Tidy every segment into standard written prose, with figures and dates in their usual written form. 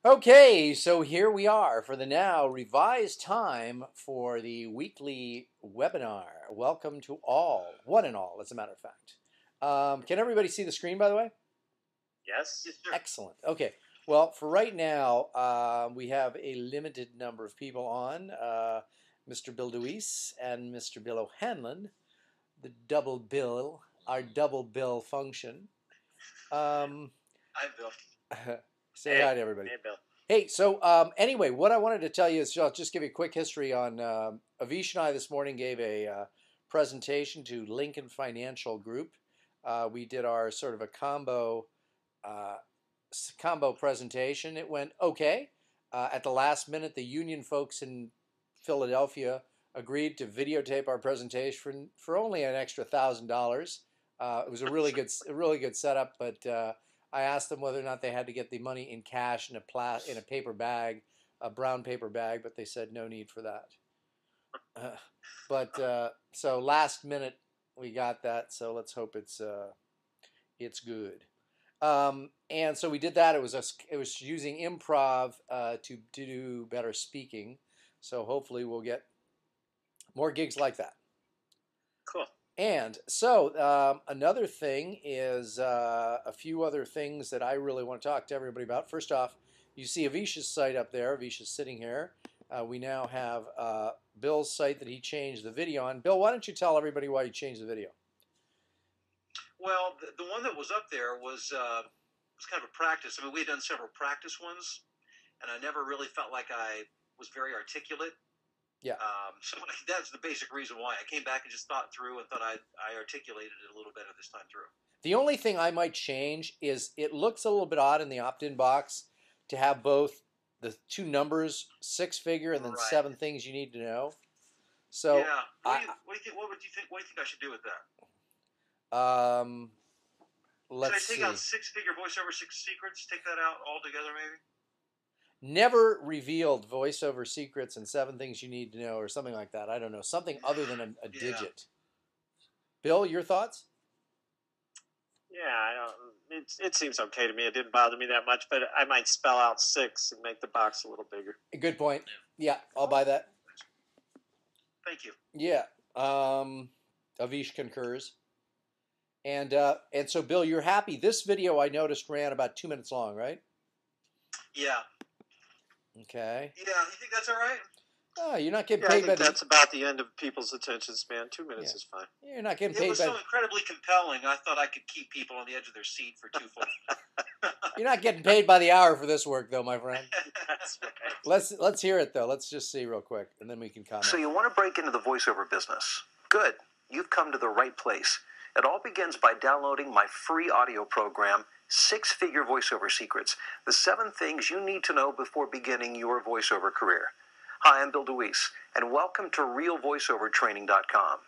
Okay, so here we are for the now revised time for the weekly webinar. Welcome to all, one and all, as a matter of fact. Can everybody see the screen, by the way? Yes. Yes, sir. Excellent. Okay. Well, for right now, we have a limited number of people on. Mr. Bill DeWeese and Mr. Bill O'Hanlon, the double bill, our double bill function. Hi, Bill. Say hi to everybody. Hey, Bill. Hey, so anyway, what I wanted to tell you is I'll just give you a quick history on Avish and I this morning gave a presentation to Lincoln Financial Group. We did our sort of a combo presentation. It went okay. At the last minute, the union folks in Philadelphia agreed to videotape our presentation for only an extra $1,000. It was a really good setup, but I asked them whether or not they had to get the money in cash in a paper bag, a brown paper bag, but they said no need for that. So last minute we got that, so let's hope it's good. And so we did that. It was using improv to do better speaking. So hopefully we'll get more gigs like that. Cool. And so another thing is a few other things that I really want to talk to everybody about. First off, you see Avish's site up there. Avish is sitting here. We now have Bill's site that he changed the video on. Bill, why don't you tell everybody why you changed the video? Well, the one that was up there was kind of a practice. I mean, we had done several practice ones, and I never really felt like I was very articulate. Yeah. So that's the basic reason why. I came back and just thought through and thought I articulated it a little better this time through. The only thing I might change is it looks a little bit odd in the opt-in box to have both the two numbers, 6-figure, and then Right. 7 things you need to know. So yeah. What do you think I should do with that? Let's Should I take see. out 6-figure voiceover secrets? Take that out altogether, maybe? Never revealed voiceover secrets and 7 things you need to know, or something like that. I don't know. Something other than a digit. Bill, your thoughts? Yeah, I don't. It seems okay to me. It didn't bother me that much, but I might spell out 6 and make the box a little bigger. Good point. Yeah, I'll buy that. Thank you. Yeah. Avish concurs. And so, Bill, you're happy. This video I noticed ran about 2 minutes long, right? Yeah. Okay. Yeah, you think that's all right? Oh, you're not getting I paid think by that's about the end of people's attention span. 2 minutes is fine. You're not getting It paid was by. so incredibly compelling. I thought I could keep people on the edge of their seat for 2 full. You're not getting paid by the hour for this work, though, my friend. That's right. Let's hear it though. Let's just see real quick, and then we can comment. So you want to break into the voiceover business? Good. You've come to the right place. It all begins by downloading my free audio program, 6-Figure Voiceover Secrets, the 7 things you need to know before beginning your voiceover career. Hi, I'm Bill DeWeese, and welcome to RealVoiceOverTraining.com.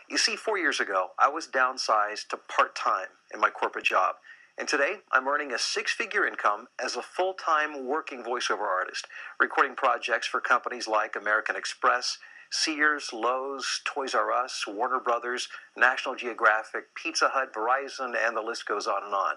You see, 4 years ago, I was downsized to part-time in my corporate job, and today I'm earning a 6-figure income as a full-time working voiceover artist, recording projects for companies like American Express, Sears, Lowe's, Toys R Us, Warner Brothers, National Geographic, Pizza Hut, Verizon, and the list goes on and on.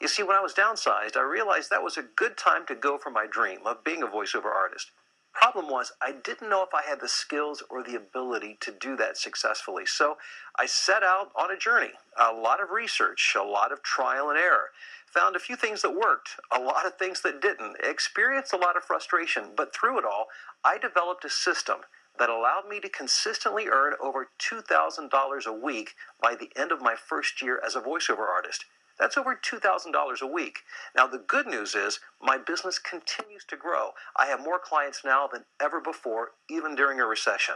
You see, when I was downsized, I realized that was a good time to go for my dream of being a voiceover artist. Problem was, I didn't know if I had the skills or the ability to do that successfully. So I set out on a journey, a lot of research, a lot of trial and error. Found a few things that worked, a lot of things that didn't, experienced a lot of frustration, but through it all, I developed a system that allowed me to consistently earn over $2,000 a week by the end of my first year as a voiceover artist. That's over $2,000 a week. Now, the good news is my business continues to grow. I have more clients now than ever before, even during a recession.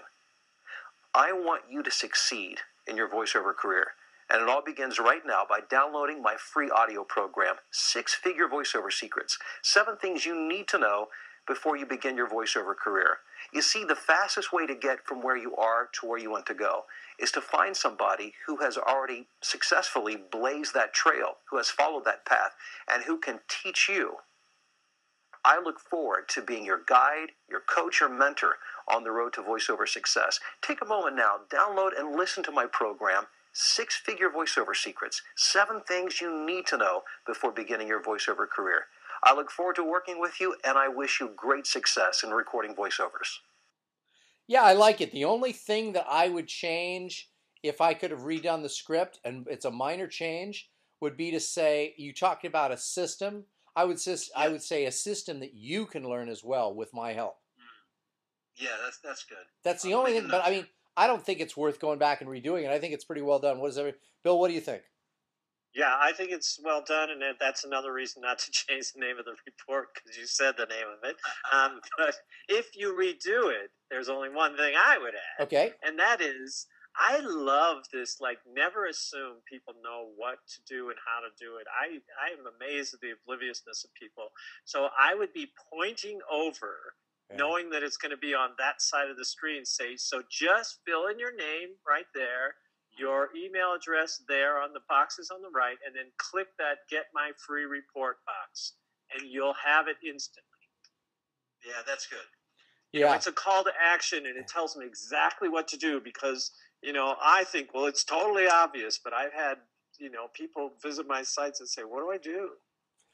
I want you to succeed in your voiceover career. And it all begins right now by downloading my free audio program, 6-Figure Voiceover Secrets, 7 things you need to know before you begin your voiceover career. You see, the fastest way to get from where you are to where you want to go is to find somebody who has already successfully blazed that trail, who has followed that path, and who can teach you. I look forward to being your guide, your coach, or mentor on the road to voiceover success. Take a moment now, download and listen to my program, 6-Figure Voiceover Secrets, 7 things you need to know before beginning your voiceover career. I look forward to working with you, and I wish you great success in recording voiceovers. Yeah, I like it. The only thing that I would change if I could have redone the script, and it's a minor change, would be to say, you talked about a system. I would say a system that you can learn as well with my help. Yeah, that's good. That's the only thing. But I mean, I don't think it's worth going back and redoing it. I think it's pretty well done. Bill? What do you think? Yeah, I think it's well done, and that's another reason not to change the name of the report, because you said the name of it. But if you redo it, there's only one thing I would add. Okay. And that is, I love this, like, never assume people know what to do and how to do it. I am amazed at the obliviousness of people. So I would be pointing over, knowing that it's going to be on that side of the screen, say, so just fill in your name right there, your email address there on the boxes on the right, and then click that Get My Free Report box, and you'll have it instantly. Yeah, that's good. You know, it's a call to action, and it tells me exactly what to do, because, you know, I think, well, it's totally obvious, but I've had, you know, people visit my sites and say, what do I do?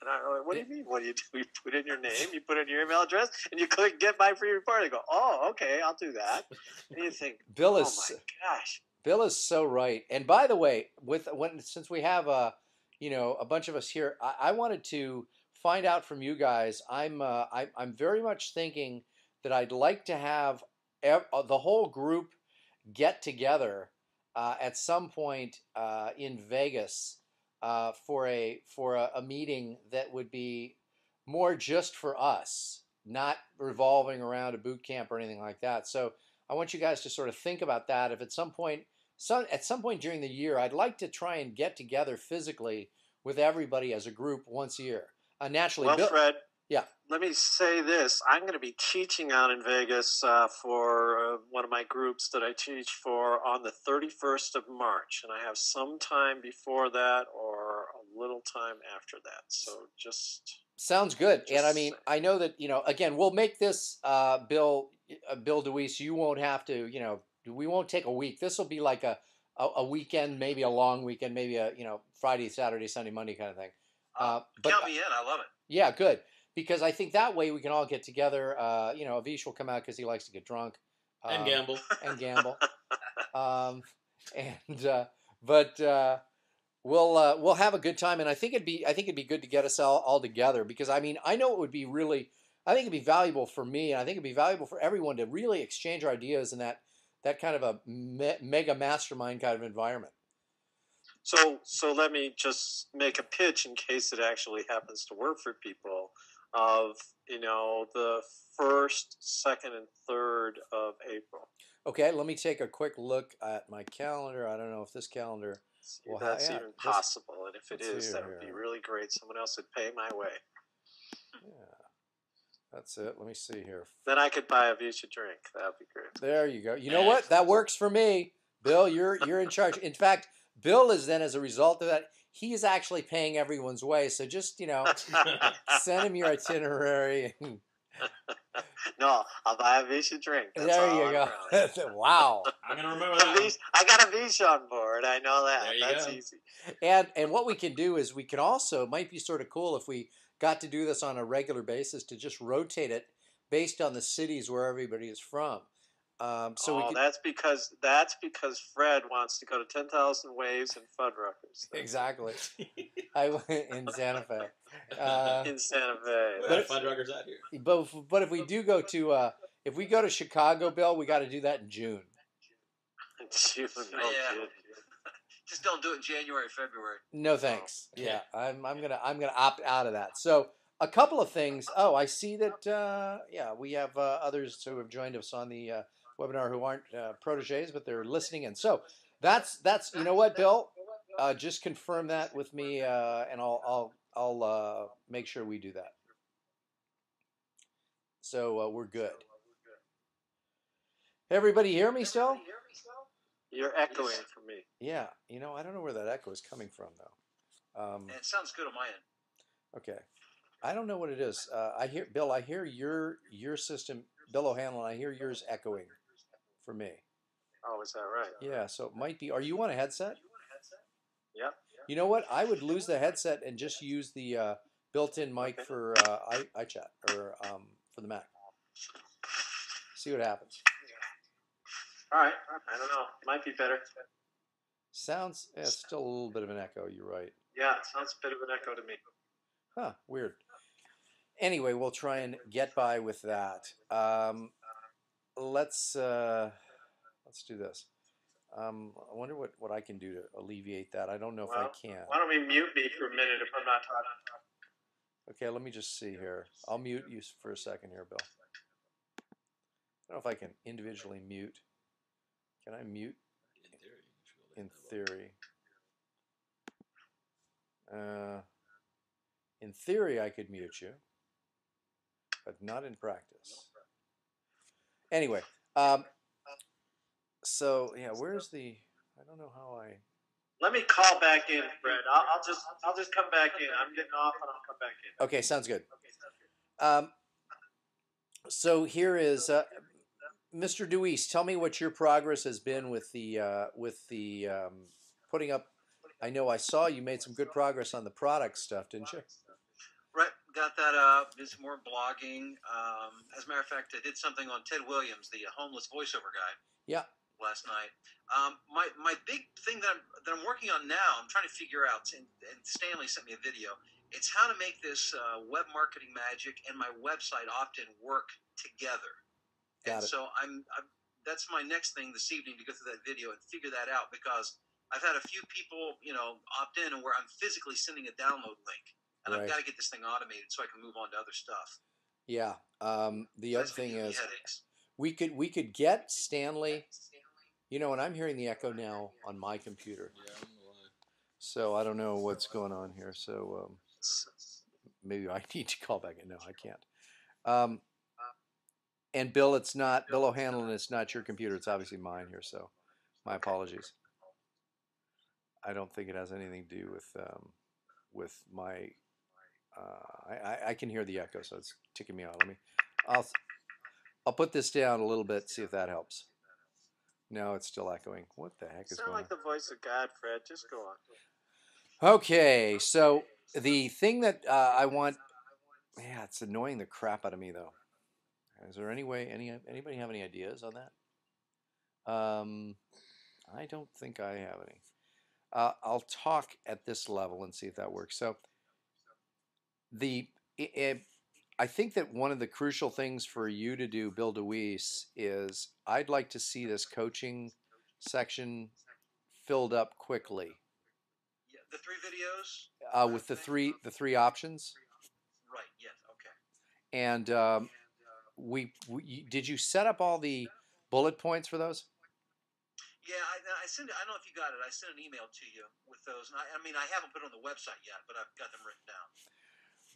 And I'm like, what do you mean? What do you do? You put in your name, you put in your email address, and you click Get My Free Report. I go, oh, okay, I'll do that. And you think, Bill oh my gosh. Bill is so right. And by the way, since we have a bunch of us here, I wanted to find out from you guys. I'm very much thinking that I'd like to have the whole group get together at some point in Vegas for a meeting that would be more just for us, not revolving around a boot camp or anything like that. So I want you guys to sort of think about that. If at some point during the year, I'd like to try and get together physically with everybody as a group once a year. Naturally, well, Fred. Yeah. Let me say this. I'm going to be teaching out in Vegas for one of my groups that I teach for on the 31st of March. And I have some time before that or a little time after that. So just... Sounds good. And I mean, I know that, you know, again, we'll make this, Bill DeWeese, you won't have to, you know, we won't take a week. This will be like a weekend, maybe a long weekend, maybe a, you know, Friday, Saturday, Sunday, Monday kind of thing. But count me in. I love it. Yeah, good. Because I think that way we can all get together. You know, Avish will come out because he likes to get drunk. And gamble. We'll have a good time, and I think it'd be good to get us all together, because I mean, I know it would be really, I think it'd be valuable for me, and I think it'd be valuable for everyone to really exchange our ideas in that kind of a mega mastermind kind of environment. So let me just make a pitch in case it actually happens to work for people, of, you know, the 1st, 2nd, and 3rd of April. Okay, let me take a quick look at my calendar. I don't know if this calendar... Well, that's even possible, and if it is, that would be really great. Someone else would pay my way. Yeah, that's it. Let me see here. Then I could buy Avish a drink. That would be great. There you go. You know what? That works for me. Bill, you're in charge. In fact, Bill is then, as a result of that, he's actually paying everyone's way. So just, you know, send him your itinerary. No, I'll buy Avish a drink. That's there you go. Wow. I'm going to remember that. I got Avish on board. I know that. That's go. easy. And what we can do is we can also, it might be sort of cool if we got to do this on a regular basis, to just rotate it based on the cities where everybody is from. That's because Fred wants to go to 10,000 Waves and Fuddruckers. Exactly. I went in Santa Fe. In Santa Fe. But Fuddruckers out here. But if we do go to if we go to Chicago, Bill, we got to do that in June. June. Yeah. Just don't do it in January, February. No thanks. Yeah, I'm gonna opt out of that. So a couple of things. Oh, I see that. We have others who have joined us on the webinar who aren't proteges, but they're listening in. So that's you know what, Bill, just confirm that with me, and I'll make sure we do that. So we're good. Everybody hear me still? You're echoing for me. Yeah, you know, I don't know where that echo is coming from though. It sounds good on my end. Okay, I don't know what it is. I hear Bill. I hear your system, Bill O'Hanlon. I hear yours echoing for me. Oh, is that right? Yeah, so it might be. Are you on a headset? Yep. You know what? I would lose the headset and just use the built-in mic Okay. for iChat or for the Mac. See what happens. All right. I don't know. Might be better. Sounds, yeah, it's still a little bit of an echo. You're right. Yeah, it sounds a bit of an echo to me. Huh, weird. Anyway, we'll try and get by with that. Let's do this. I wonder what I can do to alleviate that. I don't know if I can. Why don't we mute me for a minute if I'm not talking? Okay, let me just see here. I'll mute you for a second here, Bill. I don't know if I can individually mute. Can I mute? In theory. In theory, I could mute you, but not in practice. Anyway, so yeah, where's the? I don't know how I. Let me call back in, Fred. I'll just come back in. I'm getting off, and I'll come back in. Okay, sounds good. So here is Mr. Deweese. Tell me what your progress has been with the putting up. I know I saw you made some good progress on the product stuff, didn't you? Right, got that up. Did some more blogging. As a matter of fact, I did something on Ted Williams, the homeless voiceover guy. Yeah. Last night. My big thing that I'm working on now, I'm trying to figure out, and Stanley sent me a video. It's how to make this web marketing magic and my website often work together. Got it. So that's my next thing this evening, to go through that video and figure that out, because I've had a few people, opt in and where I'm physically sending a download link, and I've got to get this thing automated so I can move on to other stuff. Yeah. The other thing is, we could get Stanley. And I'm hearing the echo now on my computer. Yeah, I don't know why. So I don't know what's going on here. So maybe I need to call back in. No, I can't. And Bill, it's not Bill O'Hanlon. It's not your computer. It's obviously mine here. So my apologies. I don't think it has anything to do with my. I can hear the echo, so it's ticking me out. I'll put this down a little bit. See if that helps. No, it's still echoing. What the heck is going on? Sound like the voice of God, Fred. Just go on. Okay, so the thing that I want, yeah, it's annoying the crap out of me though. Is there anybody have any ideas on that? I don't think I have any. I'll talk at this level and see if that works. So I think that one of the crucial things for you to do, Bill DeWeese, is I'd like to see this coaching section filled up quickly. Yeah, the 3 videos? With the three options. Right, yes, okay. And did you set up all the bullet points for those? Yeah, I sent. I don't know if you got it. I sent an email to you with those. And I haven't put it on the website yet, but I've got them written down.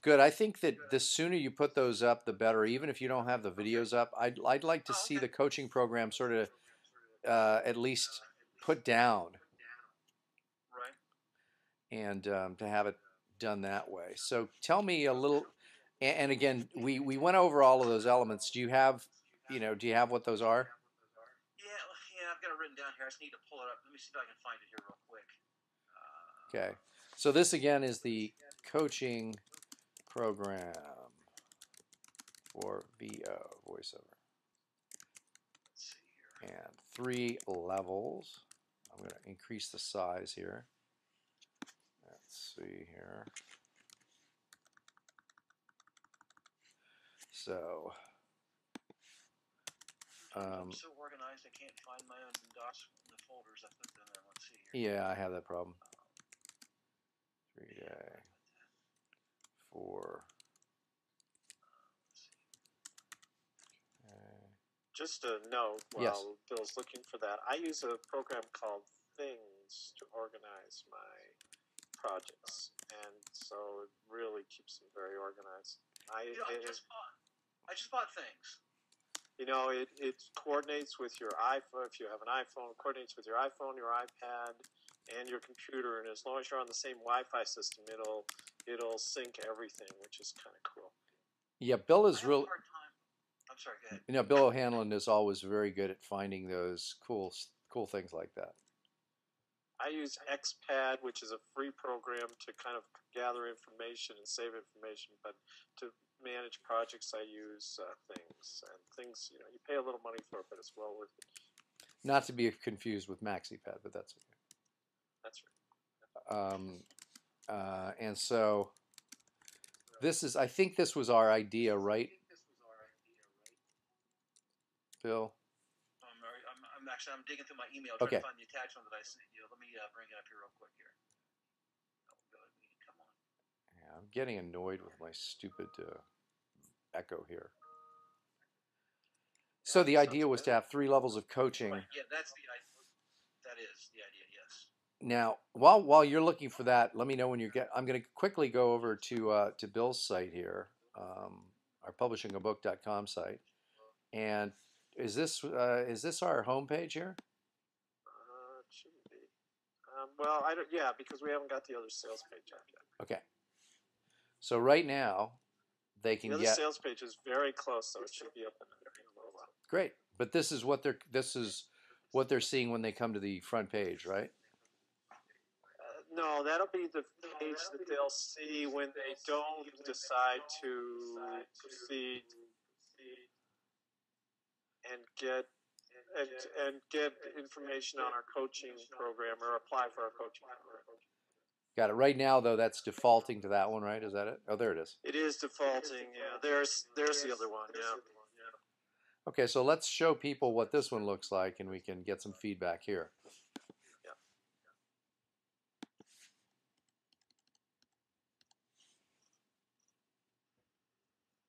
Good. I think that the sooner you put those up, the better. Even if you don't have the videos up, I'd like to see the coaching program sort of at least put down. Right. And to have it done that way. So tell me a little. And again, we went over all of those elements. Do you have what those are? Yeah, I've got it written down here. I just need to pull it up. Let me see if I can find it here real quick. Okay. So this again is the coaching program for VO voiceover. Let's see here. And 3 levels. I'm going to increase the size here. Let's see here. So I'm so organized I can't find my own docs in the folders I put them in. Let's see here. Yeah, I have that problem. 3-day, 4. Okay. Just a note while Bill's looking for that. I use a program called Things to organize my projects, and so it really keeps them very organized. I just bought Things. It coordinates with your iPhone. If you have an iPhone, it coordinates with your iPhone, your iPad, and your computer. And as long as you're on the same Wi-Fi system, it'll sync everything, which is kind of cool. Yeah, Bill is real. I'm sorry. Go ahead. Bill O'Hanlon is always very good at finding those cool things like that. I use XPad, which is a free program to kind of gather information and save information, but to manage projects, I use things. You know, you pay a little money for it, but it's well worth it. Not to be confused with MaxiPad, but that's okay. That's right. And so this is, I think this was our idea, right, Bill? I'm digging through my email Okay. trying to find the attachment that I sent you. Let me bring it up here real quick here. Come on. Yeah, I'm getting annoyed with my stupid echo here. So the idea was to have 3 levels of coaching. Right. Yeah, that's the idea. That is the idea. Yes. Now, while you're looking for that, let me know when you get. I'm going to quickly go over to Bill's site here, our publishingabook.com site, and is this our homepage here? It shouldn't be. Well, I don't. Yeah, because we haven't got the other sales page up yet. Okay. So right now, they can The other get sales page is very close, so it should be up in a little while. great. But this is what they're seeing when they come to the front page, right? No, that'll be the page that they'll see when they don't decide to proceed and get information on our coaching program or apply for our coaching program. Got it. Right now, though, that's defaulting to that one, right? Is that it? Oh, there it is. It is defaulting. Yeah, there's the other one. Yeah. Okay, so let's show people what this one looks like, and we can get some feedback here. Yeah.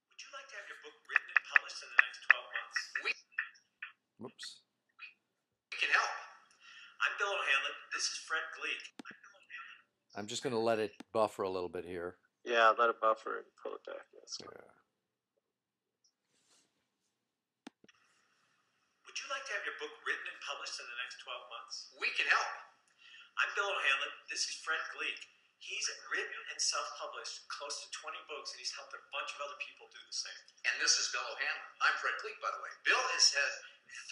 Would you like to have your book written and published in the next 12 months? Whoops. We can help. I'm Bill O'Hanlon. This is Fred Gleeck. I'm just going to let it buffer a little bit here. Yeah, let it buffer and pull it back. Yes. Yeah. Would you like to have your book written and published in the next 12 months? We can help. I'm Bill O'Hanlon. This is Fred Gleeck. He's written and self-published close to 20 books, and he's helped a bunch of other people do the same. And this is Bill O'Hanlon. I'm Fred Gleeck, by the way. Bill has had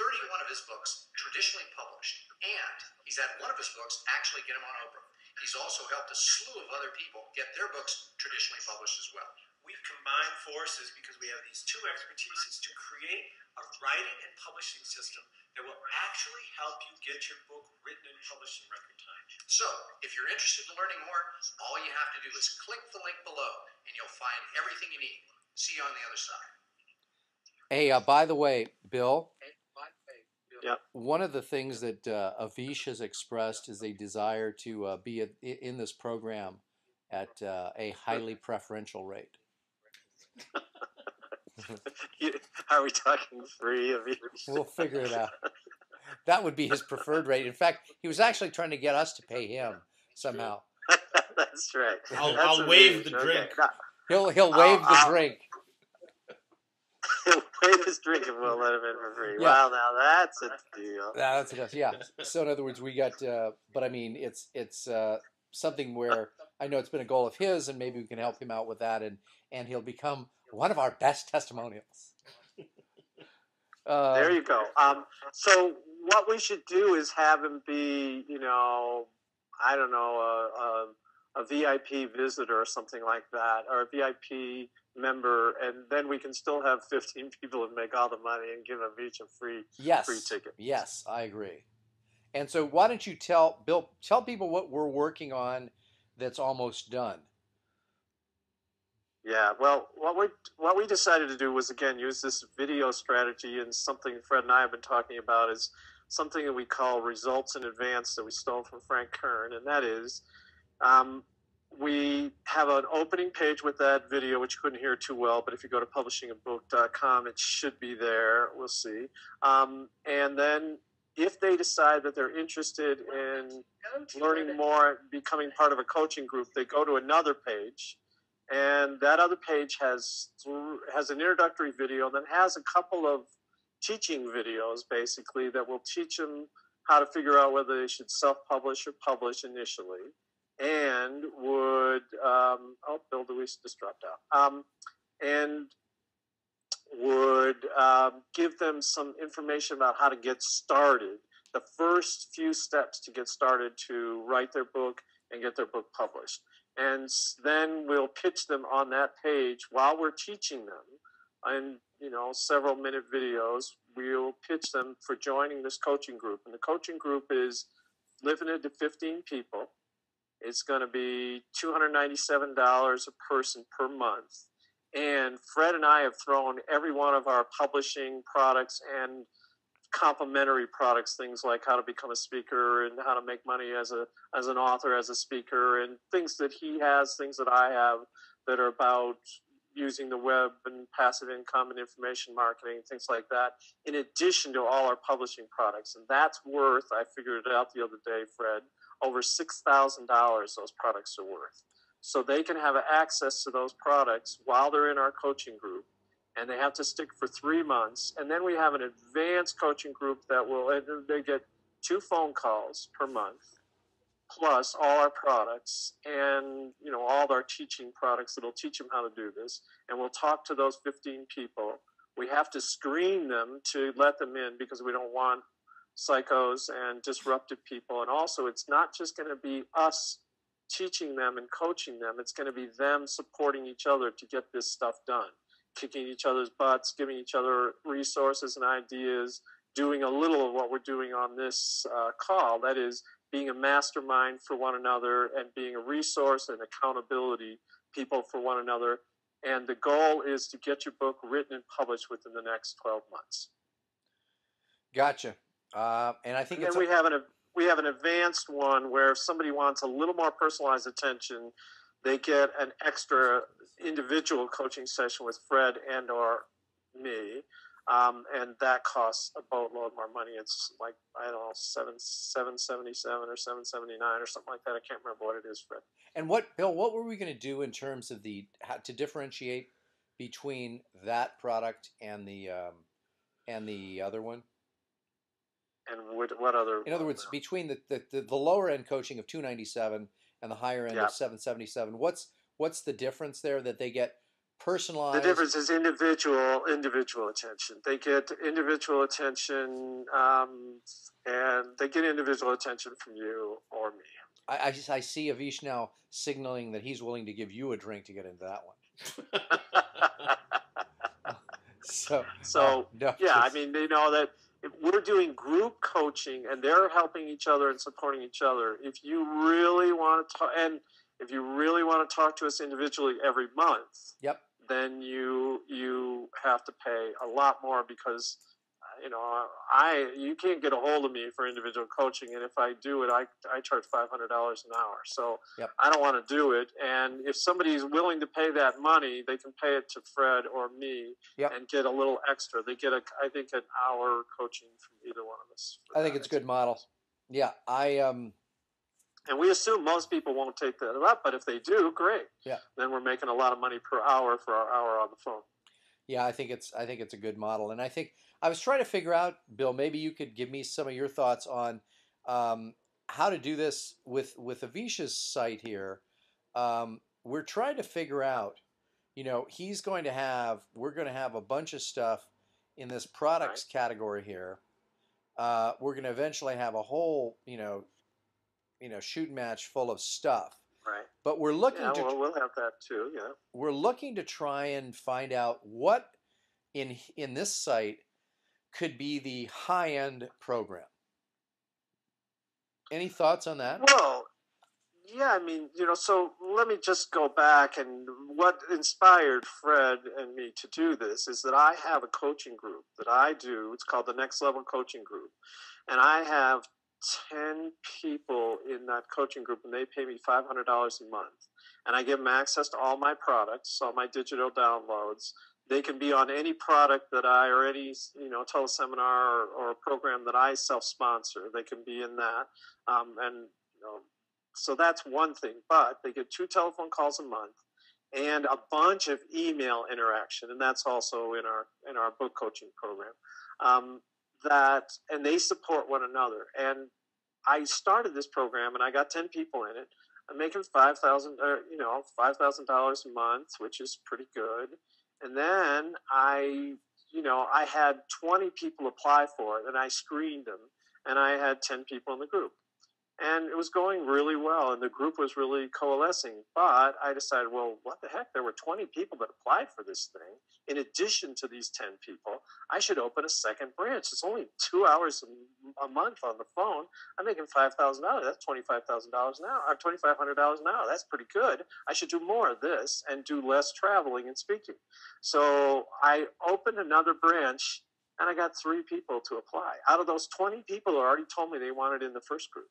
31 of his books traditionally published, and he's had one of his books actually get him on Oprah. He's also helped a slew of other people get their books traditionally published as well. We've combined forces because we have these two expertises to create a writing and publishing system that will actually help you get your book written and published in record time. So, if you're interested in learning more, all you have to do is click the link below, and you'll find everything you need. See you on the other side. Hey, by the way, Bill. Yep. One of the things that Avish has expressed is a desire to be in this program at a highly preferential rate. Are we talking free of each? We'll figure it out. That would be his preferred rate. In fact, he was actually trying to get us to pay him somehow. That's right. I'll waive the drink. No, He'll waive the drink. he'll waive his drink and we'll let him in for free. Yeah. Well, now that's a deal. That's it. Yeah. So in other words, we got. But I mean, it's something where I know it's been a goal of his, and maybe we can help him out with that, and he'll become one of our best testimonials. There you go. So what we should do is have him be, I don't know, a VIP visitor or something like that, or a VIP member, and then we can still have 15 people and make all the money and give them each a free ticket. Yes, I agree. And so why don't you tell people what we're working on that's almost done. Yeah, well, what we decided to do was, again, use this video strategy, and something Fred and I have been talking about is something that we call results in advance that we stole from Frank Kern, and that is we have an opening page with that video, which you couldn't hear too well, but if you go to publishingabook.com, it should be there. We'll see. And then if they decide that they're interested in learning more, becoming part of a coaching group, they go to another page. And that other page has an introductory video, and then has a couple of teaching videos, basically, that will teach them how to figure out whether they should self-publish or publish initially, and would Bill DeWeese just dropped out, and would give them some information about how to get started the first few steps to get started to write their book and get their book published. And then we'll pitch them on that page while we're teaching them. And, several minute videos, we'll pitch them for joining this coaching group. And the coaching group is limited to 15 people. It's going to be $297 a person per month. And Fred and I have thrown every one of our publishing products and complementary products, things like how to become a speaker and how to make money as an author, as a speaker, and things that he has, things that I have that are about using the web and passive income and information marketing, things like that, in addition to all our publishing products. And that's worth, I figured it out the other day, Fred, over $6,000 those products are worth. So they can have access to those products while they're in our coaching group, and they have to stick for 3 months. And then we have an advanced coaching group that they get 2 phone calls per month, plus all our products and, all of our teaching products that'll teach them how to do this. And we'll talk to those 15 people. We have to screen them to let them in because we don't want psychos and disruptive people. And also, it's not just going to be us teaching them and coaching them. It's going to be them supporting each other to get this stuff done, kicking each other's butts, giving each other resources and ideas, doing a little of what we're doing on this call. That is, being a mastermind for one another and being a resource and accountability people for one another. And the goal is to get your book written and published within the next 12 months. Gotcha. And I think and then we have an advanced one where if somebody wants a little more personalized attention, they get an extra individual coaching session with Fred and or me. And that costs a boatload more money. It's like, I don't know, $777 or $779 or something like that. I can't remember what it is, Fred. And Bill, what were we going to do in terms of how to differentiate between that product and the other one? And what other? In other words, between the lower end coaching of $297 and the higher end of $777, what's the difference there that they get? Personalized. The difference is individual attention. They get individual attention, and they get individual attention from you or me. I see Avish now signaling that he's willing to give you a drink to get into that one. I mean, they know that if we're doing group coaching and they're helping each other and supporting each other. If you really want to talk to us individually every month, then you have to pay a lot more because, you can't get a hold of me for individual coaching. And if I do it, I charge $500 an hour. So I don't want to do it. And if somebody's willing to pay that money, they can pay it to Fred or me and get a little extra. They get I think an hour coaching from either one of us. I think it's a good model. Yeah. And we assume most people won't take that up, but if they do, great. Yeah. Then we're making a lot of money per hour for our hour on the phone. Yeah, I think it's a good model, and I think I was trying to figure out, Bill. Maybe you could give me some of your thoughts on how to do this with Avish's site here. We're trying to figure out. We're going to have a bunch of stuff in this products category here. We're going to eventually have a whole, shoot match full of stuff. Right. But we're looking we'll have that too, yeah. We're looking to try and find out what in this site could be the high-end program. Any thoughts on that? Well, yeah, I mean, so let me just go back, and what inspired Fred and me to do this is that I have a coaching group that I do. It's called the Next Level Coaching Group. And I have 10 people in that coaching group, and they pay me $500 a month. And I give them access to all my products, all my digital downloads. They can be on any product that or any, teleseminar or program that I self-sponsor. They can be in that. So that's one thing. But they get 2 telephone calls a month and a bunch of email interaction. And that's also in our book coaching program. And they support one another. And I started this program, and I got 10 people in it. I'm making $5,000 a month, which is pretty good. And then I had 20 people apply for it, and I screened them. and I had 10 people in the group. And it was going really well, and the group was really coalescing. But I decided, well, what the heck? There were 20 people that applied for this thing. In addition to these 10 people, I should open a second branch. It's only 2 hours a month on the phone. I'm making $5,000. That's $25,000 an hour, or $2,500 an hour. That's pretty good. I should do more of this and do less traveling and speaking. So I opened another branch, and I got 3 people to apply. Out of those 20 people who already told me they wanted in the first group.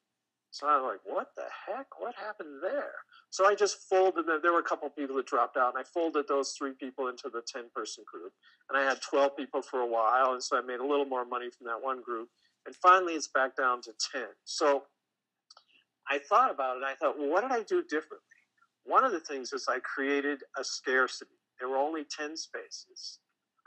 So I was like, what the heck? What happened there? So I just folded them. There were a couple of people that dropped out, and I folded those 3 people into the 10-person group. And I had 12 people for a while, and so I made a little more money from that one group. And finally, it's back down to 10. So I thought about it, and I thought, well, what did I do differently? One of the things is I created a scarcity. There were only 10 spaces.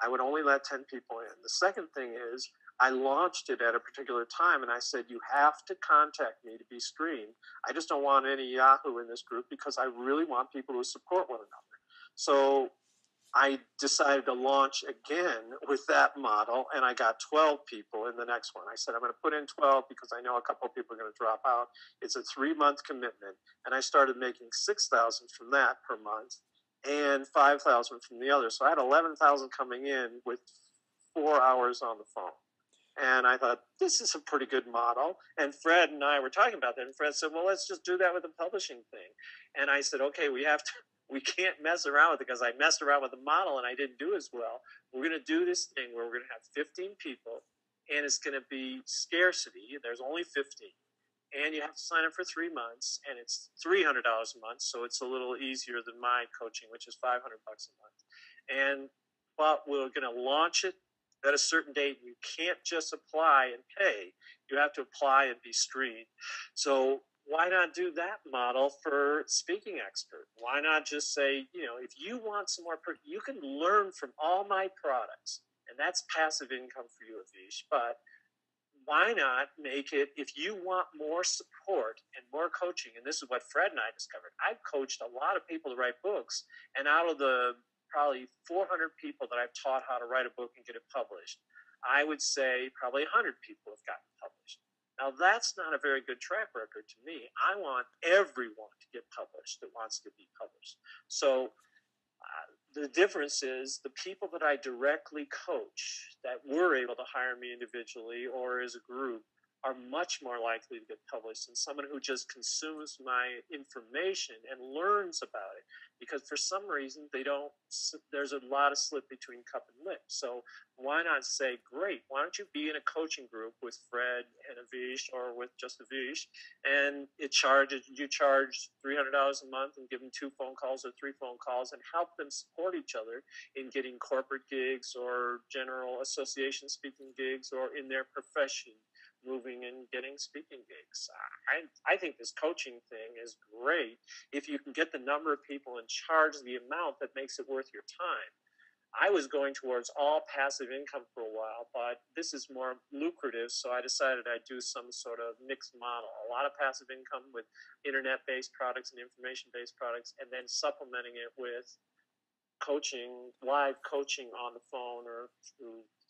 I would only let 10 people in. The second thing is I launched it at a particular time, and I said, you have to contact me to be screened. I just don't want any Yahoo in this group because I really want people who support one another. So I decided to launch again with that model, and I got 12 people in the next one. I said, I'm going to put in 12 because I know a couple of people are going to drop out. It's a 3-month commitment, and I started making $6,000 from that per month and $5,000 from the other. So I had $11,000 coming in with 4 hours on the phone. And I thought, this is a pretty good model. And Fred and I were talking about that. And Fred said, well, let's just do that with the publishing thing. And I said, okay, we can't mess around with it because I messed around with the model and I didn't do as well. We're going to do this thing where we're going to have 15 people and it's going to be scarcity. There's only 15. And you have to sign up for 3 months and it's $300 a month. So it's a little easier than my coaching, which is $500 a month. But we're going to launch it at a certain date. You can't just apply and pay. You have to apply and be screened. So why not do that model for speaking expert? Why not just say, if you want some more, you can learn from all my products, and that's passive income for you, Avish. But why not make it, if you want more support and more coaching, and this is what Fred and I discovered. I've coached a lot of people to write books, and out of the probably 400 people that I've taught how to write a book and get it published, I would say probably 100 people have gotten published. Now, that's not a very good track record to me. I want everyone to get published that wants to be published. So the difference is the people that I directly coach that were able to hire me individually or as a group are much more likely to get published than someone who just consumes my information and learns about it. Because for some reason, there's a lot of slip between cup and lip. So why not say, great, why don't you be in a coaching group with Fred and Avish or with just Avish, and you charge $300 a month and give them 2 phone calls or 3 phone calls and help them support each other in getting corporate gigs or general association speaking gigs or in their profession, moving and getting speaking gigs. I think this coaching thing is great if you can get the number of people and charge the amount that makes it worth your time. I was going towards all passive income for a while, but this is more lucrative, so I decided I'd do some sort of mixed model. A lot of passive income with internet-based products and information-based products, and then supplementing it with coaching, live coaching on the phone or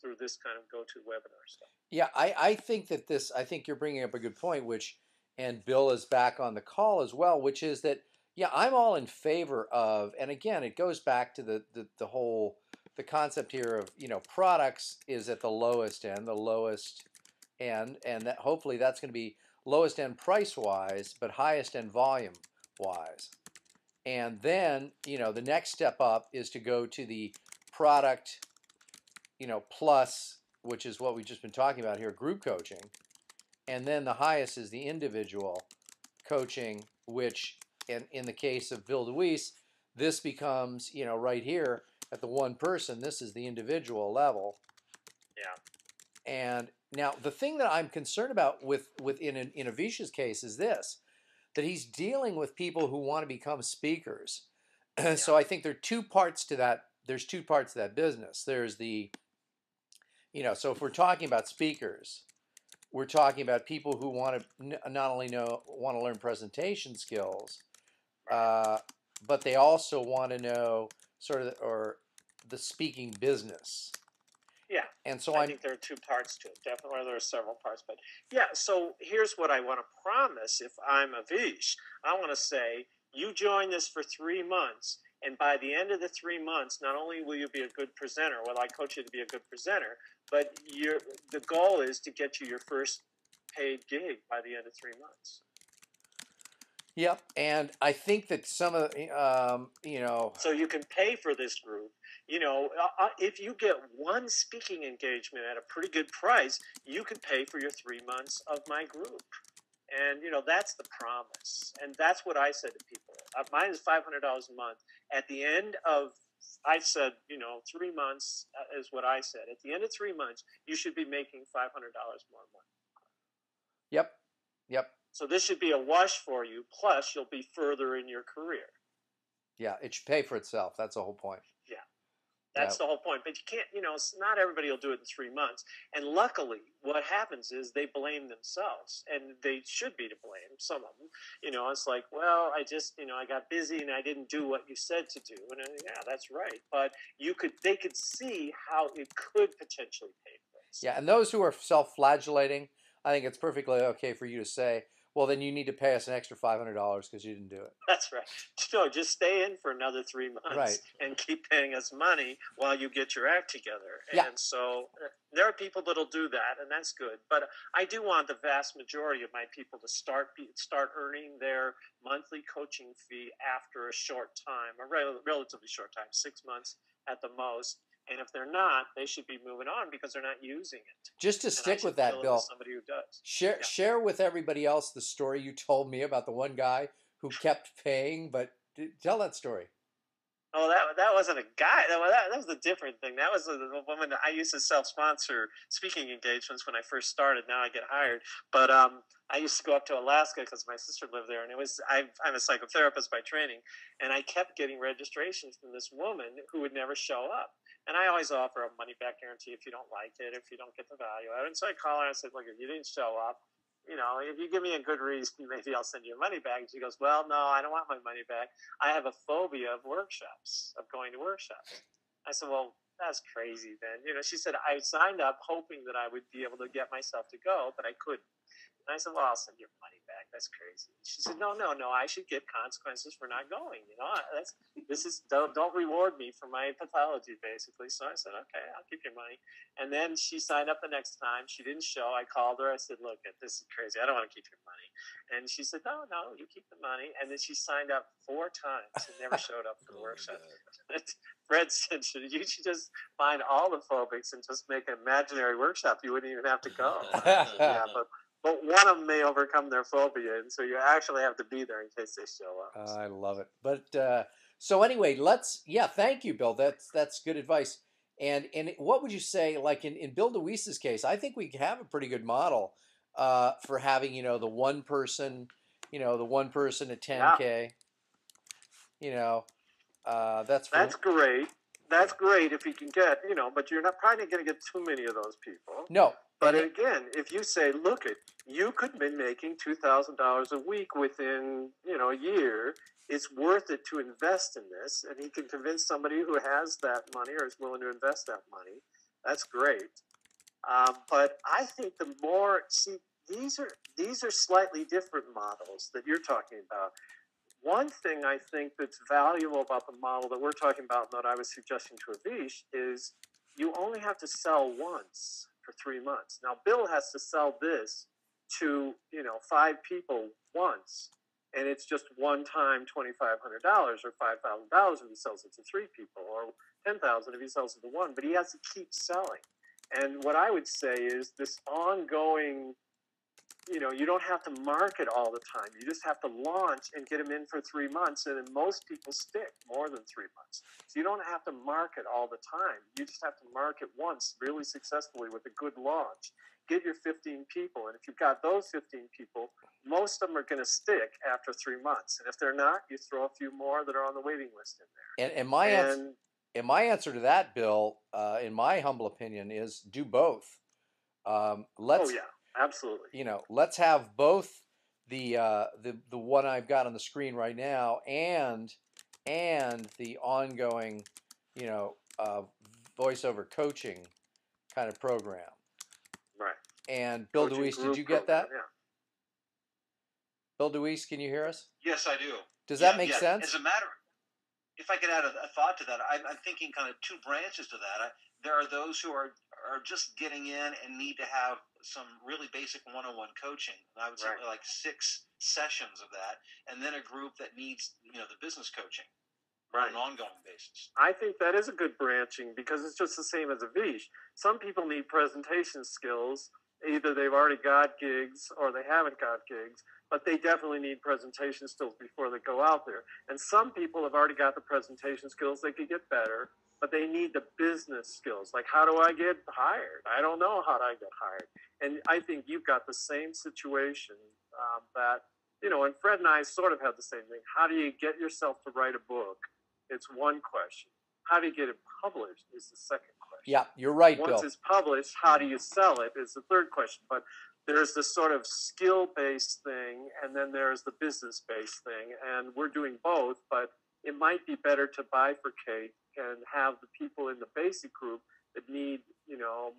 through this kind of go-to-webinar stuff. Yeah, I think I think you're bringing up a good point, and Bill is back on the call as well, which is that, yeah, I'm all in favor of, and again, it goes back to the whole, the concept here of, products is at the lowest end, and that hopefully that's going to be lowest end price-wise, but highest end volume-wise. And then, the next step up is to go to the product, plus, which is what we've just been talking about here, group coaching. And then the highest is the individual coaching, which in the case of Bill DeWeese, this becomes, right here at the one person, this is the individual level. Yeah. And now the thing that I'm concerned about in Avish's case is this, that he's dealing with people who want to become speakers. Yeah. So I think there are 2 parts to that. There's 2 parts to that business. There's the, so if we're talking about speakers, we're talking about people who want to not only want to learn presentation skills, but they also want to know sort of the speaking business. Yeah. And so I think there are two parts to it. Definitely, there are several parts, but yeah. So here's what I want to promise. If I'm Avish, I want to say you join this for 3 months, and by the end of the 3 months, not only will you be a good presenter, well, I coach you to be a good presenter, but the goal is to get you your first paid gig by the end of 3 months. Yep, and I think that some of so you can pay for this group. If you get one speaking engagement at a pretty good price, you can pay for your 3 months of my group. And that's the promise, and that's what I said to people. Mine is $500 a month. At the end of, I said, 3 months is what I said. At the end of 3 months, you should be making $500 more a month. Yep. So this should be a wash for you. Plus, you'll be further in your career. Yeah, it should pay for itself. That's the whole point. Yeah, that's the whole point. But you can't, not everybody will do it in 3 months. And luckily, what happens is they blame themselves, and they should be to blame. Some of them, it's like, well, I just, I got busy and I didn't do what you said to do. And yeah, that's right. But they could see how it could potentially pay for it. Yeah, and those who are self-flagellating, I think it's perfectly okay for you to say, well, then you need to pay us an extra $500 because you didn't do it. That's right. No, just stay in for another 3 months and keep paying us money while you get your act together. Yeah. And so there are people that'll do that, and that's good. But I do want the vast majority of my people to start earning their monthly coaching fee after a short time, a relatively short time, 6 months at the most. And if they're not, they should be moving on because they're not using it. Just to stick with that, Bill, somebody who does. Share with everybody else the story you told me about the one guy who kept paying, but tell that story. Oh, that wasn't a guy. That was a different thing. That was a woman. I used to self-sponsor speaking engagements when I first started. Now I get hired. But I used to go up to Alaska because my sister lived there, and I'm a psychotherapist by training, and I kept getting registrations from this woman who would never show up. And I always offer a money-back guarantee if you don't like it, if you don't get the value out of it. And so I call her and I said, look, if you didn't show up, if you give me a good reason, maybe I'll send you money back. And she goes, well, no, I don't want my money back. I have a phobia of workshops, of going to workshops. I said, well, that's crazy then. She said, I signed up hoping that I would be able to get myself to go, but I couldn't. And I said, well, I'll send your money back. That's crazy. She said, no, I should get consequences for not going. Don't reward me for my pathology, basically. So I said, okay, I'll keep your money. And then she signed up the next time. She didn't show. I called her. I said, look, this is crazy. I don't want to keep your money. And she said, no, you keep the money. And then she signed up 4 times and never showed up for the workshop. Fred said, you should just find all the phobics and just make an imaginary workshop. You wouldn't even have to go. Yeah, but one of them may overcome their phobia, and so you actually have to be there in case they show up. I love it. But so anyway, thank you, Bill. That's good advice. And what would you say, like in Bill DeWeese's case, I think we have a pretty good model for having, the one person at 10K. That's great. That's great if you can get, but you're probably not going to get too many of those people. No. But again, if you say, look, you could be making $2,000 a week within, a year. It's worth it to invest in this, and he can convince somebody who has that money or is willing to invest that money. That's great. But I think these are slightly different models that you're talking about. One thing I think that's valuable about the model that we're talking about and that I was suggesting to Avish is you only have to sell once for 3 months. Now, Bill has to sell this to, 5 people once, and it's just one time $2,500 or $5,000 if he sells it to 3 people, or $10,000 if he sells it to 1, but he has to keep selling. And what I would say is this ongoing, you don't have to market all the time. You just have to launch and get them in for 3 months, and then most people stick more than 3 months. So you don't have to market all the time. You just have to market once really successfully with a good launch. Get your 15 people, and if you've got those 15 people, most of them are going to stick after 3 months. And if they're not, you throw a few more that are on the waiting list in there. And my answer to that, Bill, in my humble opinion, is do both. Absolutely. Let's have both the one I've got on the screen right now and the ongoing, voiceover coaching kind of program. Right. And Bill Coaching DeWeese, did group you get program, that? Yeah. Bill DeWeese, can you hear us? Yes, I do. Does that make yeah. sense? As a matter, if I could add a thought to that, I'm thinking kind of two branches to that. There are those who are just getting in and need to have some really basic one-on-one coaching. And I would say Right. like 6 sessions of that, and then a group that needs the business coaching on an ongoing basis. I think that is a good branching because it's just the same as a Vish. Some people need presentation skills. Either they've already got gigs or they haven't got gigs, but they definitely need presentation skills before they go out there. And some people have already got the presentation skills. They could get better, but they need the business skills. Like, how do I get hired? I don't know how do I get hired. And I think you've got the same situation that, and Fred and I sort of have the same thing. How do you get yourself to write a book? It's one question. How do you get it published is the second question. Yeah, you're right, Once Bill. it's published, how do you sell it is the third question. But there's this sort of skill-based thing, and then there's the business-based thing, and we're doing both, but it might be better to bifurcate and have the people in the basic group that need,